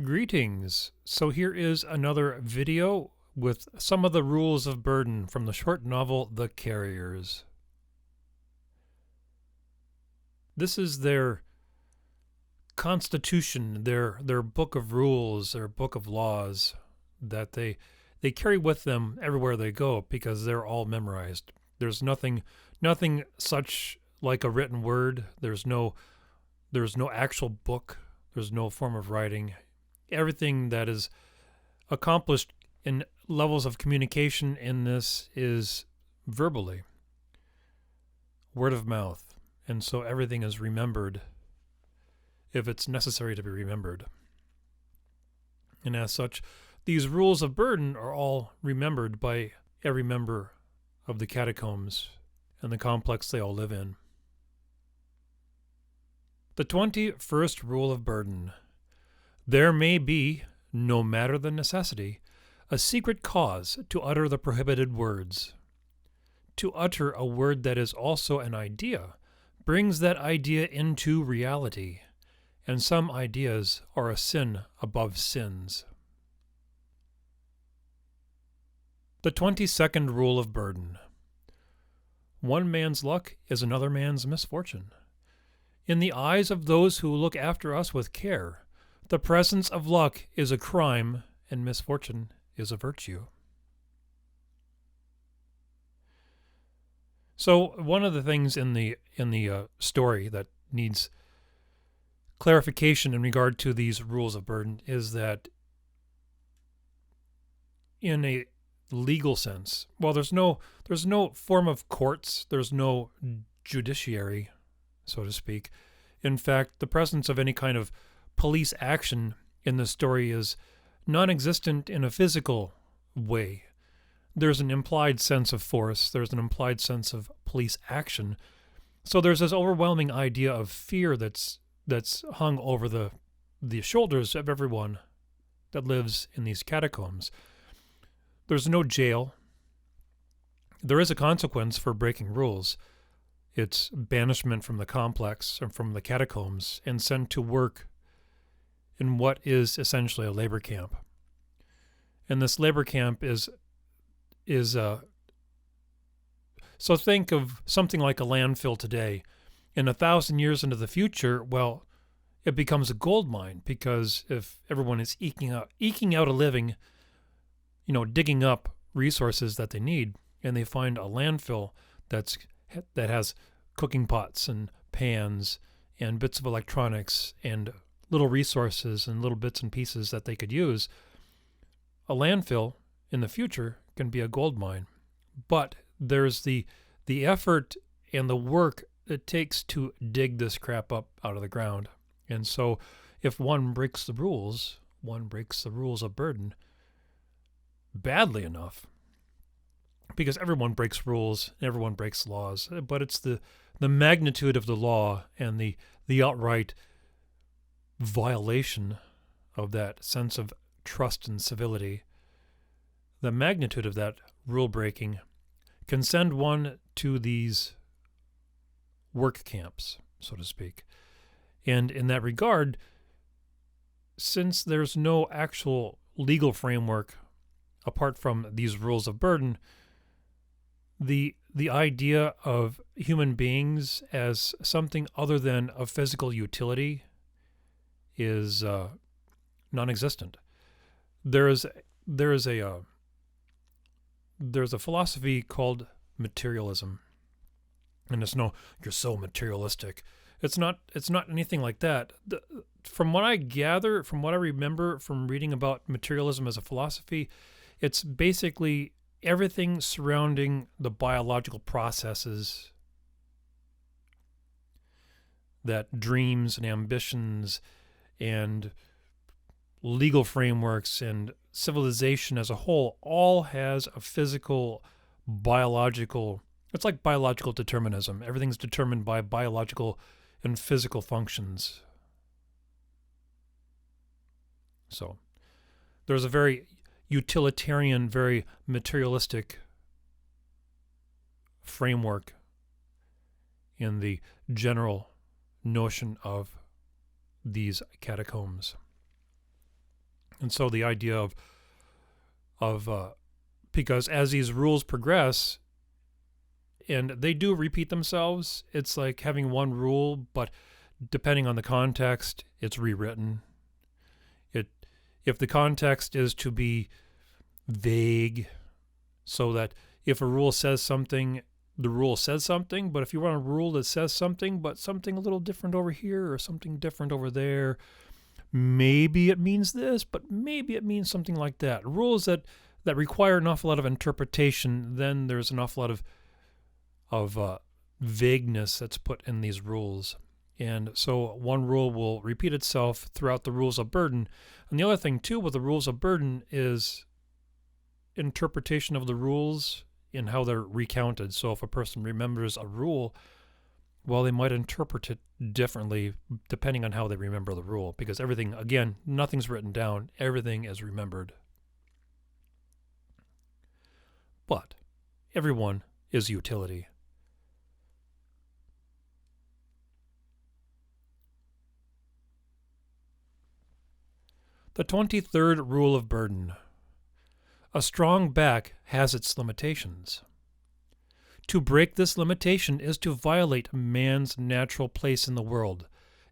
Greetings. So here is another video with some of the rules of burden from the short novel The Carriers. This is their constitution, their book of rules, their book of laws that they carry with them everywhere they go because they're all memorized. There's nothing such like a written word. There's no actual book. There's no form of writing. Everything that is accomplished in levels of communication in this is verbally, word of mouth, and so everything is remembered if it's necessary to be remembered. And as such, these rules of burden are all remembered by every member of the Catacombs and the complex they all live in. The 21st rule of burden. There may be, no matter the necessity, a secret cause to utter the prohibited words. To utter a word that is also an idea brings that idea into reality, and some ideas are a sin above sins. The 22nd rule of burden. One man's luck is another man's misfortune. In the eyes of those who look after us with care, the presence of luck is a crime and misfortune is a virtue. So one of the things in the story that needs clarification in regard to these rules of burden is that in a legal sense, well, there's no form of courts, there's no judiciary, so to speak. In fact, the presence of any kind of police action in the story is non-existent in a physical way. There's an implied sense of force, there's an implied sense of police action. So there's this overwhelming idea of fear that's hung over the shoulders of everyone that lives in these catacombs. There's no jail. There is a consequence for breaking rules. It's banishment from the complex and from the catacombs and sent to work in what is essentially a labor camp. And this labor camp is so think of something like a landfill today. In 1,000 years into the future, well, it becomes a gold mine, because if everyone is eking out a living, digging up resources that they need, and they find a landfill that has cooking pots and pans and bits of electronics and little resources and little bits and pieces that they could use, a landfill in the future can be a gold mine. But there's the effort and the work it takes to dig this crap up out of the ground. And so if one breaks the rules of burden badly enough, because everyone breaks rules, everyone breaks laws, but it's the magnitude of the law and the outright violation of that sense of trust and civility, the magnitude of that rule breaking can send one to these work camps, so to speak. And in that regard, since there's no actual legal framework apart from these rules of burden, the idea of human beings as something other than a physical utility is non-existent. There's a philosophy called materialism, and it's no, you're so materialistic. It's not anything like that. From what I gather, from what I remember from reading about materialism as a philosophy, it's basically everything surrounding the biological processes that dreams and ambitions and legal frameworks and civilization as a whole all has a physical, biological, it's like biological determinism. Everything's determined by biological and physical functions. So there's a very utilitarian, very materialistic framework in the general notion of these catacombs. And so the idea of because as these rules progress, and they do repeat themselves, it's like having one rule, but depending on the context, it's rewritten. If the context is to be vague, so that if a rule says something, the rule says something, but if you want a rule that says something, but something a little different over here or something different over there, maybe it means this, but maybe it means something like that. Rules that require an awful lot of interpretation, then there's an awful lot of vagueness that's put in these rules. And so one rule will repeat itself throughout the rules of burden. And the other thing, too, with the rules of burden is interpretation of the rules and how they're recounted. So if a person remembers a rule, well, they might interpret it differently depending on how they remember the rule. Because everything, again, nothing's written down. Everything is remembered. But everyone is utility. The 23rd rule of burden. A strong back has its limitations. To break this limitation is to violate man's natural place in the world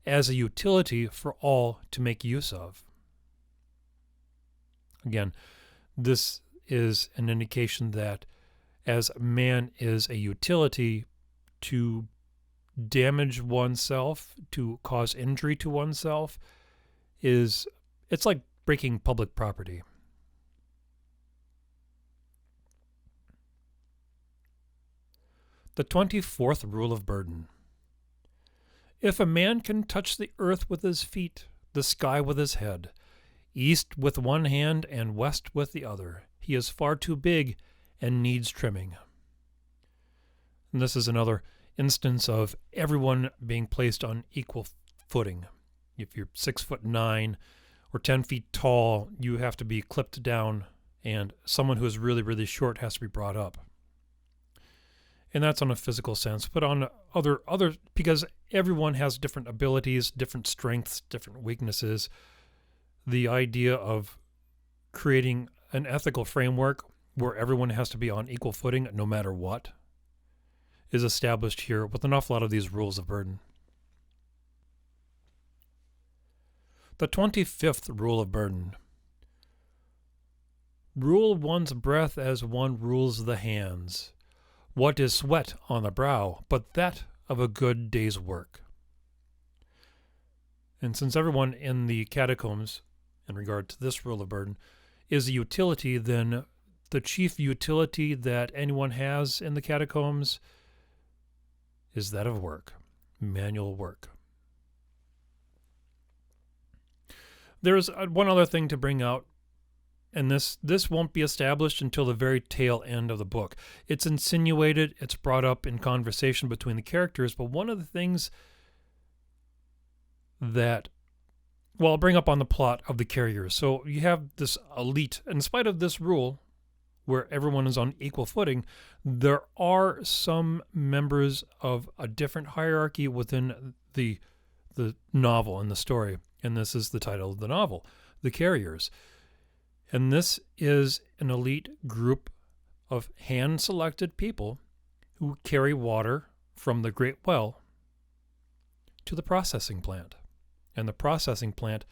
as a utility for all to make use of. Again, this is an indication that as man is a utility, to damage oneself, to cause injury to oneself, it's like breaking public property. The 24th rule of burden. If a man can touch the earth with his feet, the sky with his head, east with one hand and west with the other, he is far too big and needs trimming. And this is another instance of everyone being placed on equal footing. If you're 6'9" or 10 feet tall, you have to be clipped down, and someone who is really, really short has to be brought up. And that's on a physical sense, but on other because everyone has different abilities, different strengths, different weaknesses. The idea of creating an ethical framework where everyone has to be on equal footing no matter what is established here with an awful lot of these rules of burden. The 25th rule of burden. Rule one's breath as one rules the hands. What is sweat on the brow but that of a good day's work? And since everyone in the catacombs, in regard to this rule of burden, is a utility, then the chief utility that anyone has in the catacombs is that of work, manual work. There's one other thing to bring out, and this won't be established until the very tail end of the book. It's insinuated, it's brought up in conversation between the characters, but one of the things that, well, I'll bring up on the plot of the carriers. So you have this elite, in spite of this rule, where everyone is on equal footing, there are some members of a different hierarchy within the novel and the story. And this is the title of the novel, The Carriers. And this is an elite group of hand-selected people who carry water from the Great Well to the processing plant. And the processing plant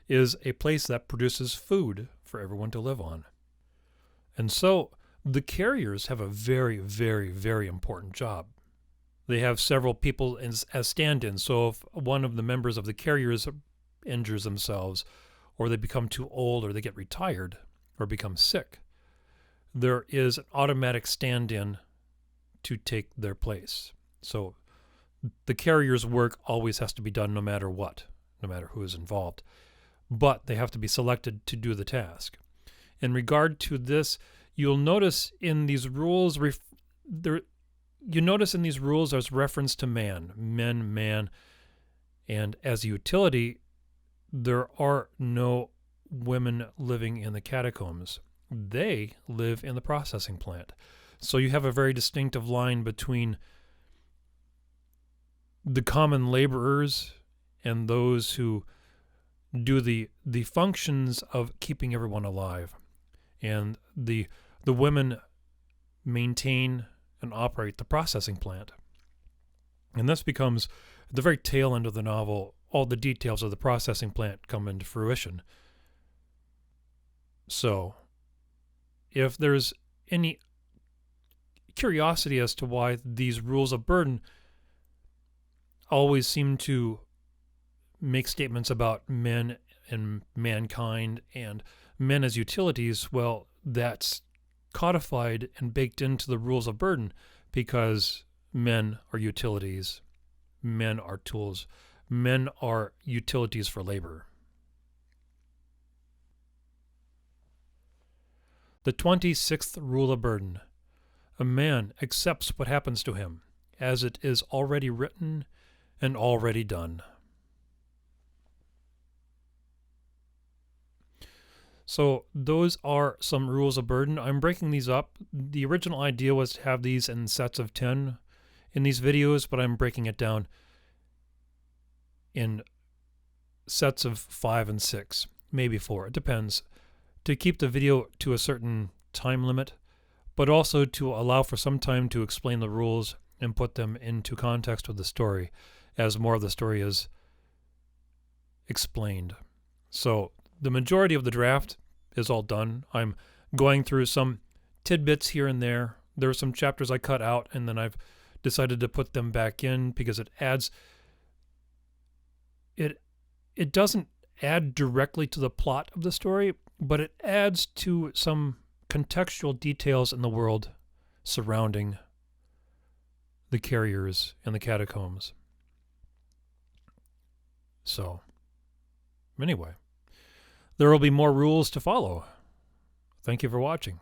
is a place that produces food for everyone to live on. And so the carriers have a very, very, very important job. They have several people as stand-ins. So if one of the members of the carriers injures themselves, or they become too old, or they get retired, or become sick, there is an automatic stand-in to take their place. So the carrier's work always has to be done no matter what, no matter who is involved. But they have to be selected to do the task. In regard to this, you'll notice in these rules, there's reference to man, and as a utility, there are no women living in the catacombs. They live in the processing plant. So you have a very distinctive line between the common laborers and those who do the functions of keeping everyone alive, and the women maintain and operate the processing plant. And this becomes, at the very tail end of the novel, all the details of the processing plant come into fruition. So, if there's any curiosity as to why these rules of burden always seem to make statements about men and mankind and men as utilities, well, that's codified and baked into the rules of burden, because men are utilities, men are tools, men are utilities for labor. The 26th rule of burden. A man accepts what happens to him, as it is already written and already done. So those are some rules of burden. I'm breaking these up. The original idea was to have these in sets of 10 in these videos, but I'm breaking it down in sets of 5 and 6, maybe 4. It depends, to keep the video to a certain time limit, but also to allow for some time to explain the rules and put them into context with the story, as more of the story is explained. So the majority of the draft is all done. I'm going through some tidbits here and there. There are some chapters I cut out, and then I've decided to put them back in because it adds, it doesn't add directly to the plot of the story, but it adds to some contextual details in the world surrounding the carriers and the catacombs. So, anyway, there will be more rules to follow. Thank you for watching.